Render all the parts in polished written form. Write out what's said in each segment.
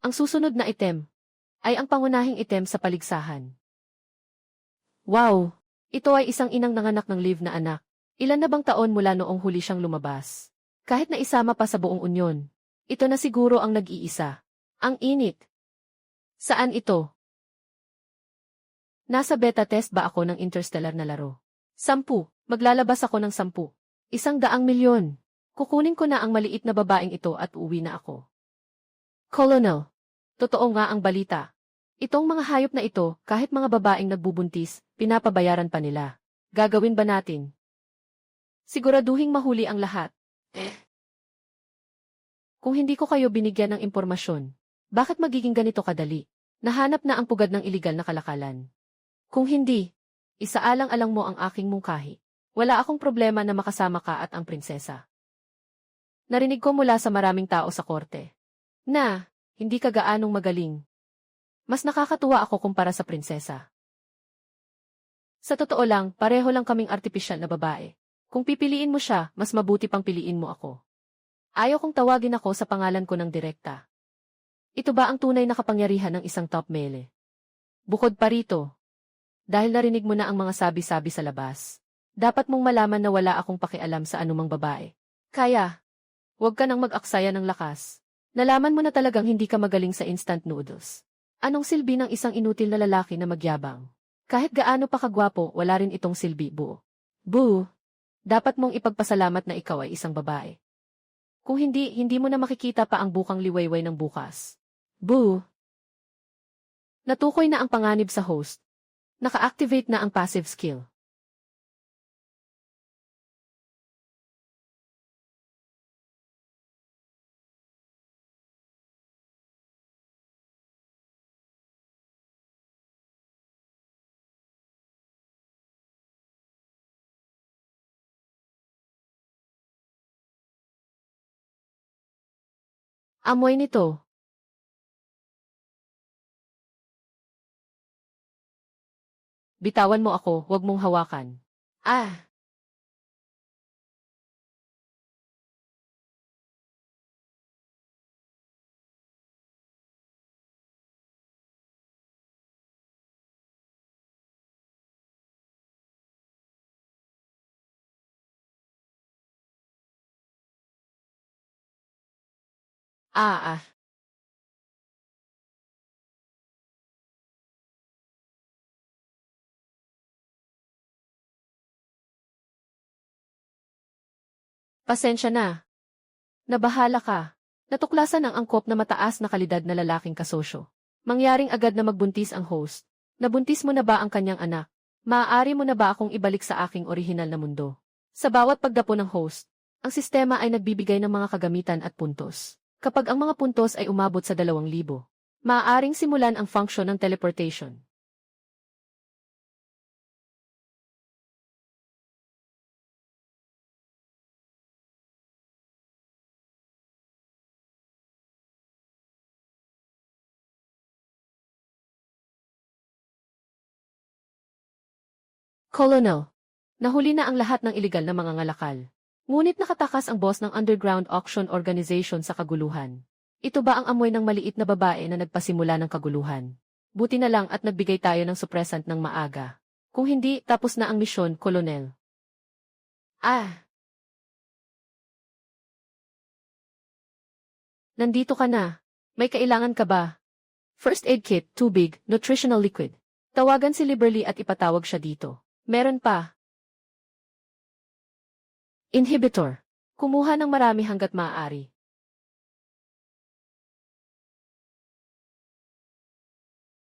Ang susunod na item ay ang pangunahing item sa paligsahan. Wow! Ito ay isang inang nanganak ng live na anak. Ilan na bang taon mula noong huli siyang lumabas? Kahit na isama pa sa buong unyon. Ito na siguro ang nag-iisa. Ang init. Saan ito? Nasa beta test ba ako ng Interstellar na laro? 10. Maglalabas ako ng 10. 100 milyon. Kukunin ko na ang maliit na babaeng ito at uuwi na ako. Colonel. Totoo nga ang balita. Itong mga hayop na ito, kahit mga babaeng nagbubuntis, pinapabayaran pa nila. Gagawin ba natin? Siguraduhing mahuli ang lahat. Kung hindi ko kayo binigyan ng impormasyon, bakit magiging ganito kadali? Nahanap na ang pugad ng iligal na kalakalan. Kung hindi, isaalang-alang mo ang aking mungkahi. Wala akong problema na makasama ka at ang prinsesa. Narinig ko mula sa maraming tao sa korte na hindi ka gaanong magaling. Mas nakakatuwa ako kumpara sa prinsesa. Sa totoo lang, pareho lang kaming artipisyal na babae. Kung pipiliin mo siya, mas mabuti pang piliin mo ako. Ayaw kong tawagin ako sa pangalan ko ng direkta. Ito ba ang tunay na kapangyarihan ng isang top male? Bukod pa rito, dahil narinig mo na ang mga sabi-sabi sa labas, dapat mong malaman na wala akong pakialam sa anumang babae. Kaya, huwag ka nang mag-aksaya ng lakas. Nalaman mo na talagang hindi ka magaling sa instant noodles. Anong silbi ng isang inutil na lalaki na magyabang? Kahit gaano pa kagwapo, wala rin itong silbi, buo. Boo! Dapat mong ipagpasalamat na ikaw ay isang babae. Kung hindi, hindi mo na makikita pa ang bukang liwayway ng bukas. Boo! Natukoy na ang panganib sa host. Naka-activate na ang passive skill. Amoy nito. Bitawan mo ako, huwag mong hawakan. Ah! Ah! Ah! Pasensya na. Nabahala ka. Natuklasan ang angkop na mataas na kalidad na lalaking kasosyo. Mangyaring agad na magbuntis ang host. Nabuntis mo na ba ang kanyang anak? Maaari mo na ba akong ibalik sa aking orihinal na mundo? Sa bawat pagdapo ng host, ang sistema ay nagbibigay ng mga kagamitan at puntos. Kapag ang mga puntos ay umabot sa 2,000, maaaring simulan ang function ng teleportation. Colonel, nahuli na ang lahat ng iligal na mga ngalakal. Ngunit nakatakas ang boss ng underground auction organization sa kaguluhan. Ito ba ang amoy ng maliit na babae na nagpasimula ng kaguluhan? Buti na lang at nagbigay tayo ng suppressant ng maaga. Kung hindi, tapos na ang misyon, Colonel. Ah! Nandito ka na. May kailangan ka ba? First aid kit, tubig, nutritional liquid. Tawagan si Liberly at ipatawag siya dito. Meron pa. Inhibitor. Kumuha ng marami hanggat maaari.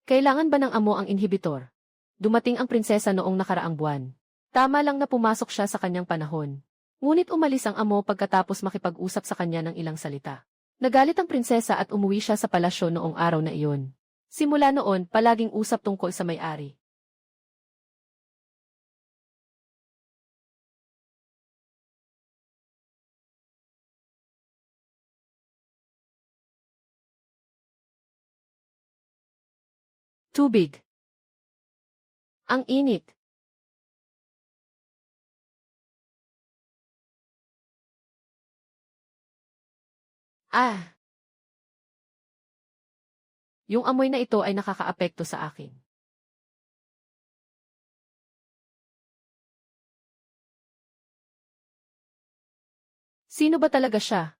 Kailangan ba ng amo ang inhibitor? Dumating ang prinsesa noong nakaraang buwan. Tama lang na pumasok siya sa kanyang panahon. Ngunit umalis ang amo pagkatapos makipag-usap sa kanya ng ilang salita. Nagalit ang prinsesa at umuwi siya sa palasyo noong araw na iyon. Simula noon, palaging usap tungkol sa may-ari. Tubig. Ang init. Ah! Yung amoy na ito ay nakakaapekto sa akin. Sino ba talaga siya?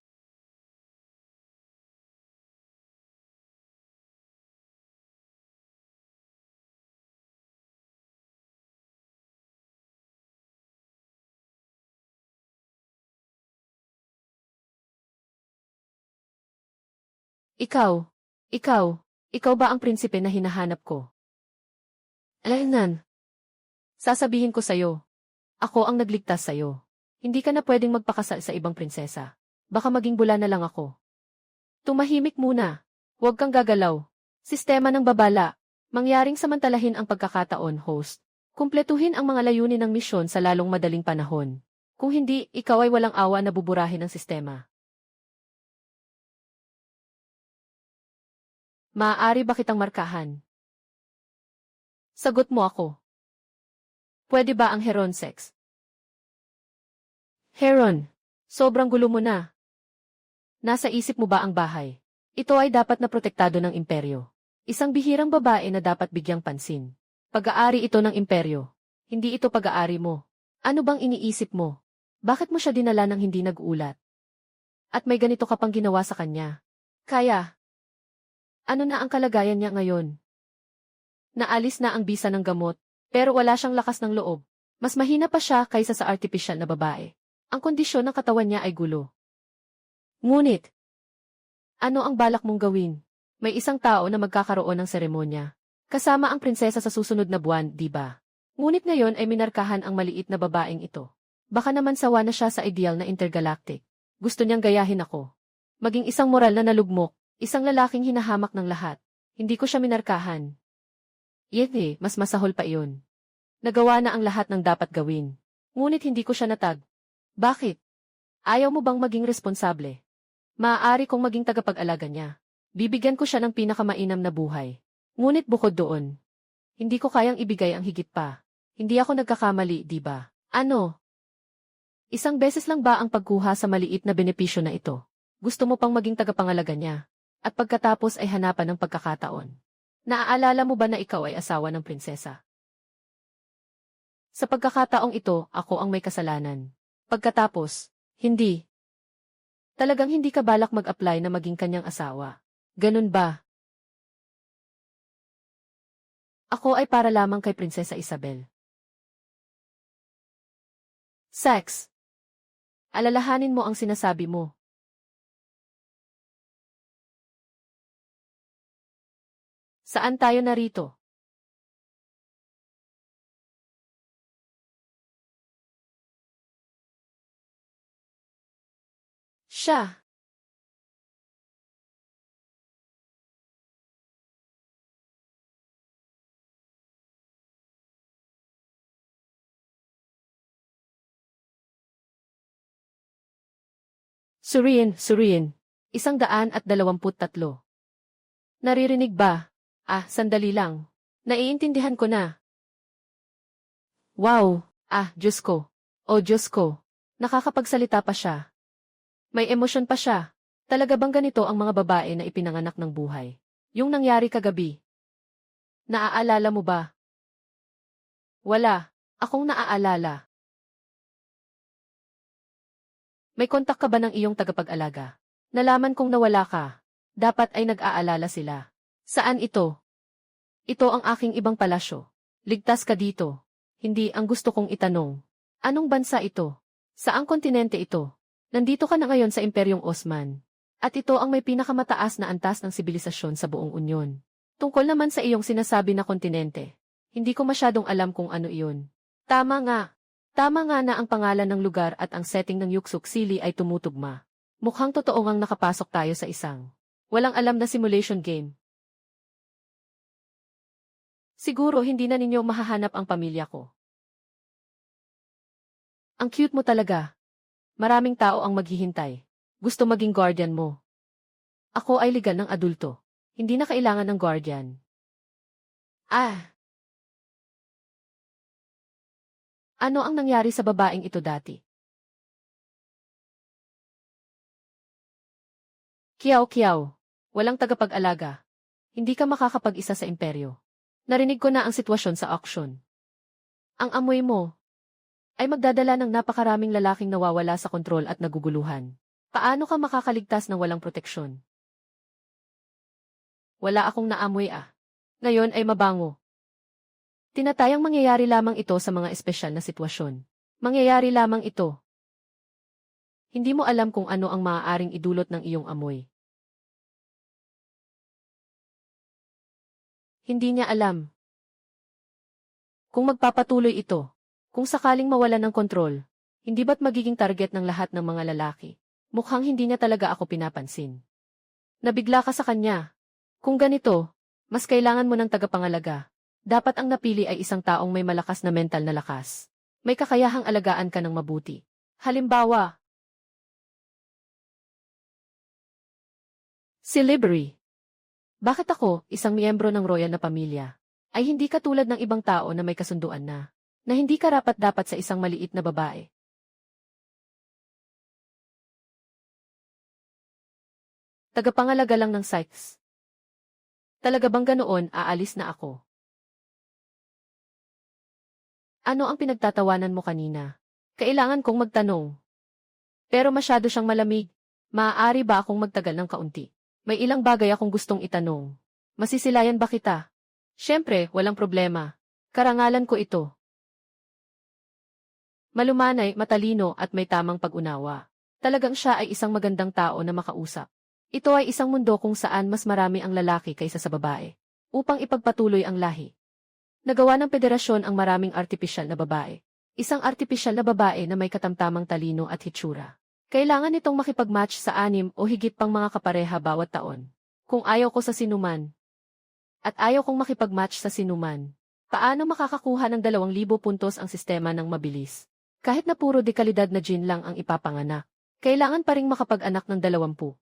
Ikaw, ikaw, ikaw ba ang prinsipe na hinahanap ko? Alaynan, sasabihin ko sa'yo, ako ang nagligtas sa'yo. Hindi ka na pwedeng magpakasal sa ibang prinsesa. Baka maging bula na lang ako. Tumahimik muna. Huwag kang gagalaw. Sistema ng babala. Mangyaring samantalahin ang pagkakataon, host. Kumpletuhin ang mga layunin ng misyon sa lalong madaling panahon. Kung hindi, ikaw ay walang awa na buburahin ng sistema. Maaari ba kitang markahan? Sagot mo ako. Pwede ba ang Heron sex? Heron, sobrang gulo mo na. Nasa isip mo ba ang bahay? Ito ay dapat na protektado ng imperyo. Isang bihirang babae na dapat bigyang pansin. Pag-aari ito ng imperyo. Hindi ito pag-aari mo. Ano bang iniisip mo? Bakit mo siya dinala ng hindi nag-ulat? At may ganito ka pang ginawa sa kanya. Kaya, ano na ang kalagayan niya ngayon? Naalis na ang bisa ng gamot, pero wala siyang lakas ng loob. Mas mahina pa siya kaysa sa artificial na babae. Ang kondisyon ng katawan niya ay gulo. Ngunit, ano ang balak mong gawin? May isang tao na magkakaroon ng seremonya. Kasama ang prinsesa sa susunod na buwan, di ba? Ngunit ngayon ay minarkahan ang maliit na babaeng ito. Baka naman sawa na siya sa ideal na intergalactic. Gusto niyang gayahin ako. Maging isang moral na nalugmok, isang lalaking hinahamak ng lahat. Hindi ko siya minarkahan. Yete, mas masahol pa iyon. Nagawa na ang lahat ng dapat gawin. Ngunit hindi ko siya natag. Bakit? Ayaw mo bang maging responsable? Maaari kong maging tagapag-alaga niya. Bibigyan ko siya ng pinakamainam na buhay. Ngunit bukod doon, hindi ko kayang ibigay ang higit pa. Hindi ako nagkakamali, di ba? Ano? Isang beses lang ba ang pagkuha sa maliit na benepisyo na ito? Gusto mo pang maging tagapangalaga niya? At pagkatapos ay hanapan ng pagkakataon. Naaalala mo ba na ikaw ay asawa ng prinsesa? Sa pagkakataong ito, ako ang may kasalanan. Pagkatapos, hindi. Talagang hindi ka balak mag-apply na maging kanyang asawa. Ganun ba? Ako ay para lamang kay Prinsesa Isabel. Sex. Alalahanin mo ang sinasabi mo. Saan tayo narito? Siya. Suriin. 123. Naririnig ba? Sandali lang. Naiintindihan ko na. Wow! Diyos ko. Oh, Diyos ko. Nakakapagsalita pa siya. May emosyon pa siya. Talaga bang ganito ang mga babae na ipinanganak ng buhay? Yung nangyari kagabi. Naaalala mo ba? Wala. Akong naaalala. May kontak ka ba ng iyong tagapag-alaga? Nalaman kong nawala ka. Dapat ay nag-aalala sila. Saan ito? Ito ang aking ibang palasyo. Ligtas ka dito. Hindi ang gusto kong itanong. Anong bansa ito? Saang kontinente ito? Nandito ka na ngayon sa Imperyong Osman. At ito ang may pinakamataas na antas ng sibilisasyon sa buong unyon. Tungkol naman sa iyong sinasabi na kontinente. Hindi ko masyadong alam kung ano iyon. Tama nga. Tama nga na ang pangalan ng lugar at ang setting ng Yuksuk Sili ay tumutugma. Mukhang totoo ngang nakapasok tayo sa isang walang alam na simulation game. Siguro hindi na ninyo mahahanap ang pamilya ko. Ang cute mo talaga. Maraming tao ang maghihintay. Gusto maging guardian mo. Ako ay legal ng adulto. Hindi na kailangan ng guardian. Ano ang nangyari sa babaeng ito dati? Kiyaw. Walang tagapag-alaga. Hindi ka makakapag-isa sa imperyo. Narinig ko na ang sitwasyon sa auction. Ang amoy mo ay magdadala ng napakaraming lalaking nawawala sa kontrol at naguguluhan. Paano ka makakaligtas ng walang proteksyon? Wala akong naamoy ah. Ngayon ay mabango. Tinatayang mangyayari lamang ito sa mga espesyal na sitwasyon. Mangyayari lamang ito. Hindi mo alam kung ano ang maaaring idulot ng iyong amoy. Hindi niya alam. Kung magpapatuloy ito, kung sakaling mawalan ng kontrol, hindi ba't magiging target ng lahat ng mga lalaki? Mukhang hindi niya talaga ako pinapansin. Nabigla ka sa kanya. Kung ganito, mas kailangan mo ng tagapangalaga. Dapat ang napili ay isang taong may malakas na mental na lakas. May kakayahang alagaan ka ng mabuti. Halimbawa, si Liberty. Bakit ako, isang miyembro ng royal na pamilya, ay hindi katulad ng ibang tao na may kasunduan na hindi karapat-dapat sa isang maliit na babae? Tagapangalaga lang ng Sykes. Talaga bang ganoon aalis na ako? Ano ang pinagtatawanan mo kanina? Kailangan kong magtanong. Pero masyado siyang malamig. Maaari ba akong magtagal ng kaunti? May ilang bagay akong gustong itanong. Masisilayan ba kita? Siyempre, walang problema. Karangalan ko ito. Malumanay, matalino at may tamang pag-unawa. Talagang siya ay isang magandang tao na makausap. Ito ay isang mundo kung saan mas marami ang lalaki kaysa sa babae. Upang ipagpatuloy ang lahi. Nagawa ng federasyon ang maraming artipisyal na babae. Isang artipisyal na babae na may katamtamang talino at hitsura. Kailangan nitong makipag-match sa 6 o higit pang mga kapareha bawat taon. Kung ayaw ko sa sinuman, at ayaw kong makipag-match sa sinuman, paano makakakuha ng 2,000 puntos ang sistema ng mabilis? Kahit na puro dekalidad na gin lang ang ipapanganak, kailangan pa ring makapag-anak ng 20.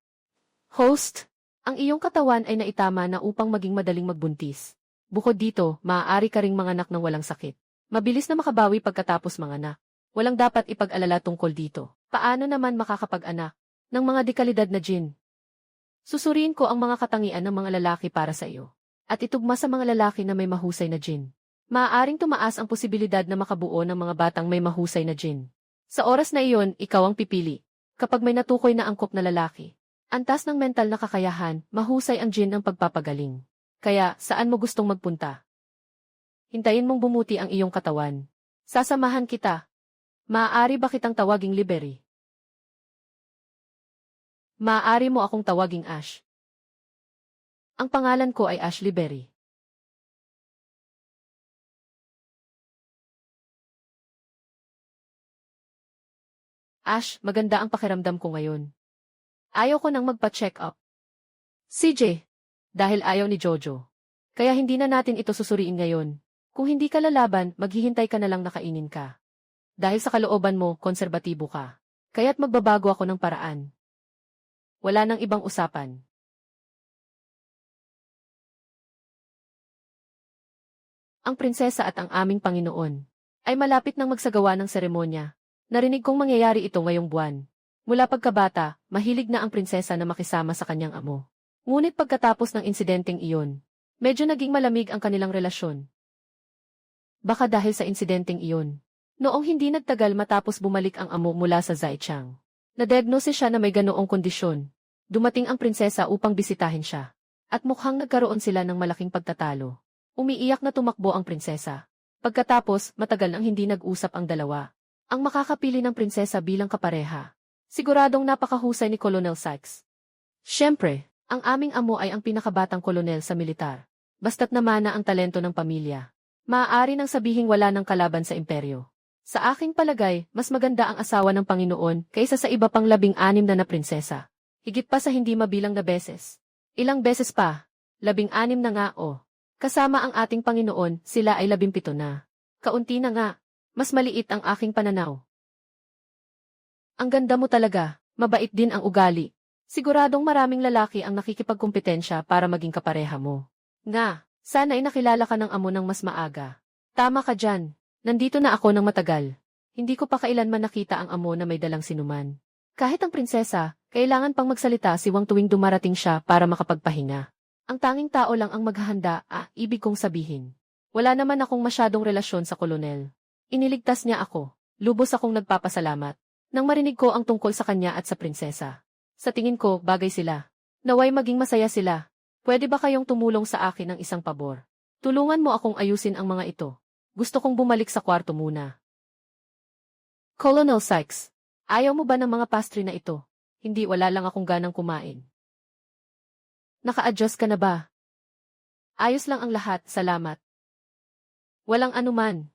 Host, ang iyong katawan ay naitama na upang maging madaling magbuntis. Bukod dito, maaari ka ring manganak ng walang sakit. Mabilis na makabawi pagkatapos manganak. Walang dapat ipag-alala tungkol dito. Paano naman makakapag-anak ng mga dekalidad na gin? Susuriin ko ang mga katangian ng mga lalaki para sa iyo. At itugma sa mga lalaki na may mahusay na gin. Maaaring tumaas ang posibilidad na makabuo ng mga batang may mahusay na gin. Sa oras na iyon, ikaw ang pipili. Kapag may natukoy na angkop na lalaki, antas ng mental na kakayahan, mahusay ang gin ng pagpapagaling. Kaya, saan mo gustong magpunta? Hintayin mong bumuti ang iyong katawan. Sasamahan kita. Maaari ba kitang tawaging Liberty? Maaari mo akong tawaging Ash. Ang pangalan ko ay Ash Liberty. Ash, maganda ang pakiramdam ko ngayon. Ayaw ko nang magpa-check up. CJ, dahil ayaw ni Jojo. Kaya hindi na natin ito susuriin ngayon. Kung hindi ka lalaban, maghihintay ka na lang nakainin ka. Dahil sa kalooban mo, konserbatibo ka. Kaya't magbabago ako ng paraan. Wala nang ibang usapan. Ang prinsesa at ang aming Panginoon ay malapit nang magsagawa ng seremonya. Narinig kong mangyayari ito ngayong buwan. Mula pagkabata, mahilig na ang prinsesa na makisama sa kanyang amo. Ngunit pagkatapos ng insidenteng iyon, medyo naging malamig ang kanilang relasyon. Baka dahil sa insidenteng iyon. Noong hindi nagtagal matapos bumalik ang amo mula sa Zaichang, na-diagnose siya na may ganoong kondisyon. Dumating ang prinsesa upang bisitahin siya. At mukhang nagkaroon sila ng malaking pagtatalo. Umiiyak na tumakbo ang prinsesa. Pagkatapos, matagal nang hindi nag-usap ang dalawa. Ang makakapili ng prinsesa bilang kapareha. Siguradong napakahusay ni Colonel Sykes. Siyempre, ang aming amo ay ang pinakabatang kolonel sa militar. Basta't namana ang talento ng pamilya. Maaari nang sabihing wala ng kalaban sa imperyo. Sa aking palagay, mas maganda ang asawa ng Panginoon kaysa sa iba pang 16 na prinsesa. Higit pa sa hindi mabilang na beses. Ilang beses pa, 16 na nga o. Kasama ang ating Panginoon, sila ay 17 na. Kaunti na nga, mas maliit ang aking pananaw. Ang ganda mo talaga, mabait din ang ugali. Siguradong maraming lalaki ang nakikipagkumpetensya para maging kapareha mo. Nga, sana ay nakilala ka ng amo ng mas maaga. Tama ka dyan. Nandito na ako ng matagal. Hindi ko pa kailanman nakita ang amo na may dalang sinuman. Kahit ang prinsesa, kailangan pang magsalita si Wang tuwing dumarating siya para makapagpahinga. Ang tanging tao lang ang maghahanda, ibig kong sabihin. Wala naman akong masyadong relasyon sa kolonel. Iniligtas niya ako. Lubos akong nagpapasalamat. Nang marinig ko ang tungkol sa kanya at sa prinsesa. Sa tingin ko, bagay sila. Naway maging masaya sila. Pwede ba kayong tumulong sa akin ng isang pabor? Tulungan mo akong ayusin ang mga ito. Gusto kong bumalik sa kwarto muna. Colonel Sykes, ayaw mo ba ng mga pastry na ito? Hindi, wala lang akong ganang kumain. Naka-adjust ka na ba? Ayos lang ang lahat, salamat. Walang anuman.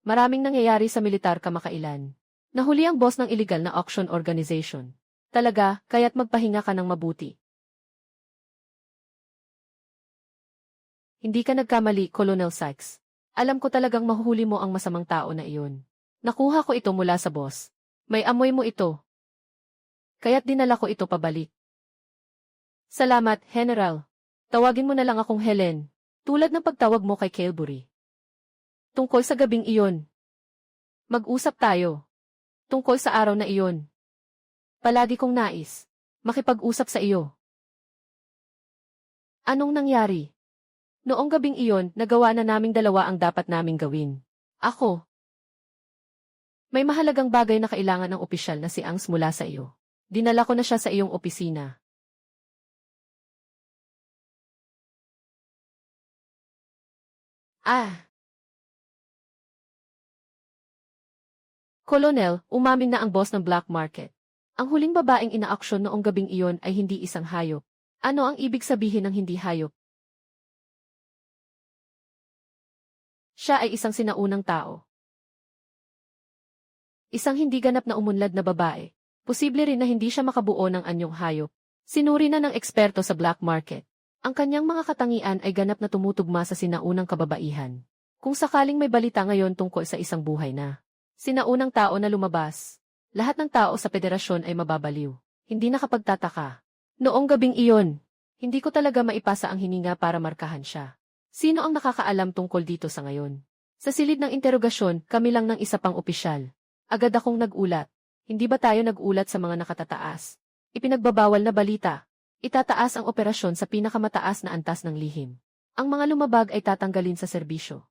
Maraming nangyayari sa militar kamakailan. Nahuli ang boss ng illegal na auction organization. Talaga, kaya't magpahinga ka ng mabuti. Hindi ka nagkamali, Colonel Sykes. Alam ko talagang mahuhuli mo ang masamang tao na iyon. Nakuha ko ito mula sa boss. May amoy mo ito. Kaya't dinala ko ito pabalik. Salamat, General. Tawagin mo na lang akong Helen, tulad ng pagtawag mo kay Kelbury. Tungkol sa gabing iyon. Mag-usap tayo. Tungkol sa araw na iyon. Palagi kong nais makipag-usap sa iyo. Anong nangyari? Noong gabing iyon, nagawa na naming dalawa ang dapat naming gawin. Ako. May mahalagang bagay na kailangan ng opisyal na si Angs mula sa iyo. Dinala ko na siya sa iyong opisina. Kolonel, umamin na ang boss ng black market. Ang huling babaeng inaaksyon noong gabing iyon ay hindi isang hayop. Ano ang ibig sabihin ng hindi hayop? Siya ay isang sinaunang tao. Isang hindi ganap na umunlad na babae. Posible rin na hindi siya makabuo ng anyong hayop. Sinuri na ng eksperto sa black market. Ang kanyang mga katangian ay ganap na tumutugma sa sinaunang kababaihan. Kung sakaling may balita ngayon tungkol sa isang buhay na sinaunang tao na lumabas, lahat ng tao sa federasyon ay mababaliw. Hindi nakapagtataka. Noong gabing iyon, hindi ko talaga maipasa ang hininga para markahan siya. Sino ang nakakaalam tungkol dito sa ngayon? Sa silid ng interogasyon, kami lang ng isa pang opisyal. Agad akong nagulat. Hindi ba tayo nagulat sa mga nakatataas? Ipinagbabawal na balita. Itataas ang operasyon sa pinakamataas na antas ng lihim. Ang mga lumabag ay tatanggalin sa serbisyo.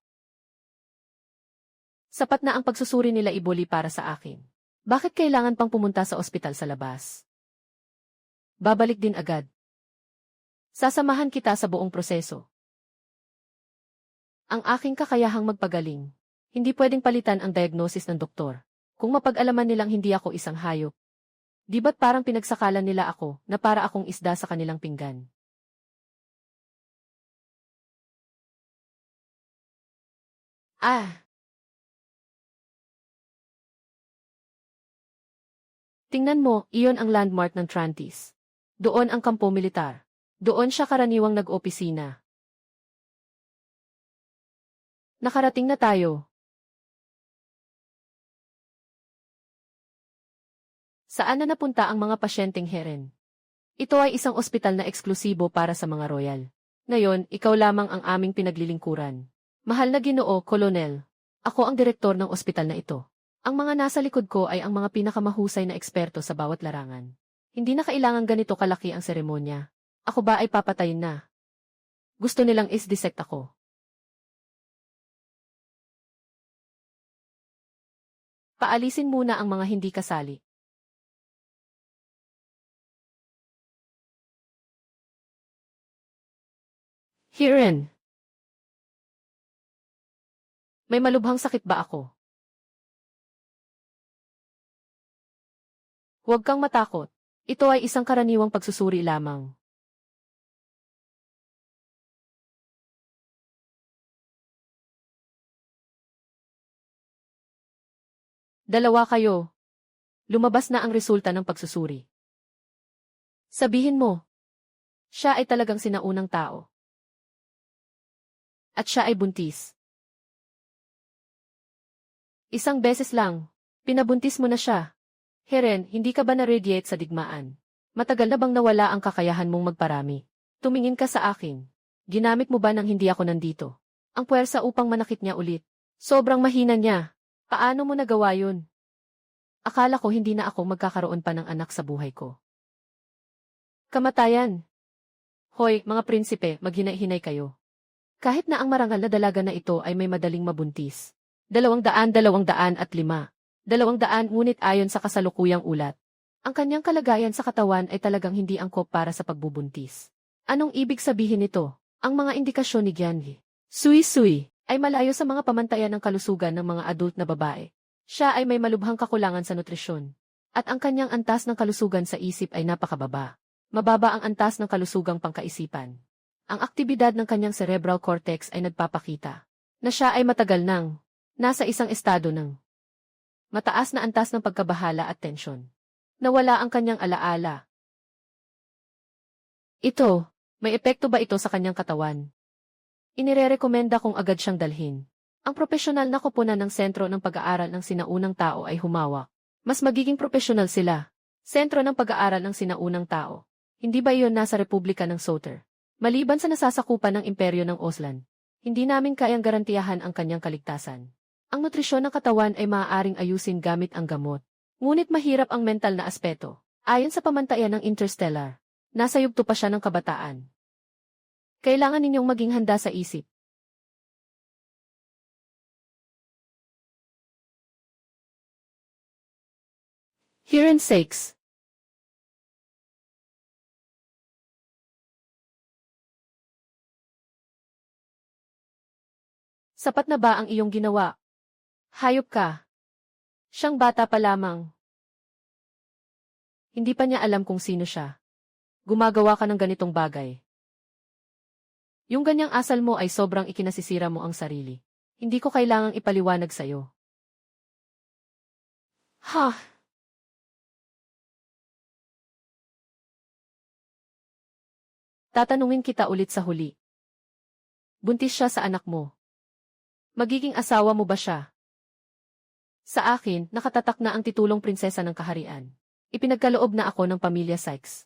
Sapat na ang pagsusuri nila ibuli para sa akin. Bakit kailangan pang pumunta sa ospital sa labas? Babalik din agad. Sasamahan kita sa buong proseso. Ang aking kakayahang magpagaling. Hindi pwedeng palitan ang diagnosis ng doktor. Kung mapag-alaman nilang hindi ako isang hayop. Di ba't parang pinagsakalan nila ako na para akong isda sa kanilang pinggan? Tingnan mo, iyon ang landmark ng Trantis. Doon ang kampo militar. Doon siya karaniwang nag-opisina. Nakarating na tayo. Saan na napunta ang mga pasyenteng Heren? Ito ay isang ospital na eksklusibo para sa mga royal. Ngayon, ikaw lamang ang aming pinaglilingkuran. Mahal na Ginoo, Kolonel. Ako ang direktor ng ospital na ito. Ang mga nasa likod ko ay ang mga pinakamahusay na eksperto sa bawat larangan. Hindi na kailangan ganito kalaki ang seremonya. Ako ba ay papatayin na? Gusto nilang is-dissect ako. Paalisin muna ang mga hindi kasali. Heren. May malubhang sakit ba ako? Huwag kang matakot. Ito ay isang karaniwang pagsusuri lamang. Dalawa kayo. Lumabas na ang resulta ng pagsusuri. Sabihin mo, siya ay talagang sinaunang tao. At siya ay buntis. Isang beses lang, pinabuntis mo na siya. Heren, hindi ka ba na-radiate sa digmaan? Matagal na bang nawala ang kakayahan mong magparami? Tumingin ka sa akin. Ginamit mo ba nang hindi ako nandito? Ang puwersa upang manakit niya ulit. Sobrang mahina niya. Paano mo nagawa yun? Akala ko hindi na ako magkakaroon pa ng anak sa buhay ko. Kamatayan. Hoy, mga prinsipe, maghinay-hinay kayo. Kahit na ang marangal na dalaga na ito ay may madaling mabuntis. 200, 205. 200 ngunit ayon sa kasalukuyang ulat. Ang kanyang kalagayan sa katawan ay talagang hindi angkop para sa pagbubuntis. Anong ibig sabihin nito? Ang mga indikasyon ni Gianni. Sui-sui ay malayo sa mga pamantayan ng kalusugan ng mga adult na babae. Siya ay may malubhang kakulangan sa nutrisyon. At ang kanyang antas ng kalusugan sa isip ay napakababa. Mababa ang antas ng kalusugang pangkaisipan. Ang aktibidad ng kanyang cerebral cortex ay nagpapakita na siya ay matagal nang nasa isang estado ng mataas na antas ng pagkabahala at tensyon. Nawala ang kanyang alaala. Ito, may epekto ba ito sa kanyang katawan? Inirerekomenda kong agad siyang dalhin. Ang propesyonal na koponan ng sentro ng pag-aaral ng sinaunang tao ay humawak. Mas magiging propesyonal sila. Sentro ng pag-aaral ng sinaunang tao. Hindi ba iyon nasa Republika ng Soter? Maliban sa nasasakupan ng imperyo ng Oslan, hindi namin kayang garantiyahan ang kanyang kaligtasan. Ang nutrisyon ng katawan ay maaaring ayusin gamit ang gamot. Ngunit mahirap ang mental na aspeto. Ayon sa pamantayan ng Interstellar, nasa yugto pa siya ng kabataan. Kailangan ninyong maging handa sa isip. Herein sakes. Sapat na ba ang iyong ginawa? Hayop ka. Siyang bata pa lamang. Hindi pa niya alam kung sino siya. Gumagawa ka ng ganitong bagay. Yung ganyang asal mo ay sobrang ikinasisira mo ang sarili. Hindi ko kailangang ipaliwanag sa'yo. Ha? Tatanungin kita ulit sa huli. Buntis siya sa anak mo. Magiging asawa mo ba siya? Sa akin, nakatatak na ang titulong prinsesa ng kaharian. Ipinagkaloob na ako ng pamilya Sykes.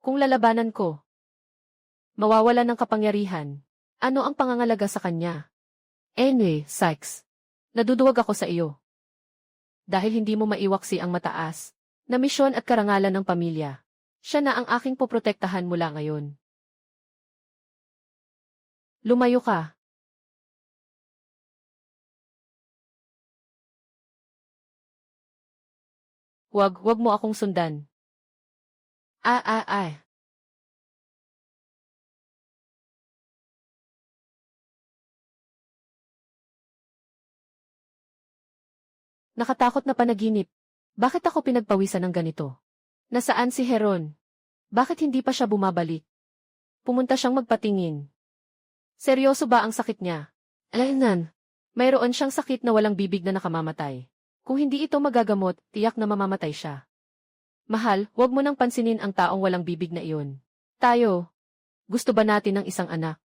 Kung lalabanan ko, mawawalan ng kapangyarihan. Ano ang pangangalaga sa kanya? Anyway, Sykes, naduduwag ako sa iyo. Dahil hindi mo maiwaksi ang mataas na misyon at karangalan ng pamilya. Siya na ang aking poprotektahan mula ngayon. Lumayo ka. Wag mo akong sundan. Ay. Nakatakot na panaginip. Bakit ako pinagpawisan ng ganito? Nasaan si Heron? Bakit hindi pa siya bumabalik? Pumunta siyang magpatingin. Seryoso ba ang sakit niya? Alainan, mayroon siyang sakit na walang bibig na nakamamatay. Kung hindi ito magagamot, tiyak na mamamatay siya. Mahal, huwag mo nang pansinin ang taong walang bibig na iyon. Tayo, gusto ba natin ng isang anak?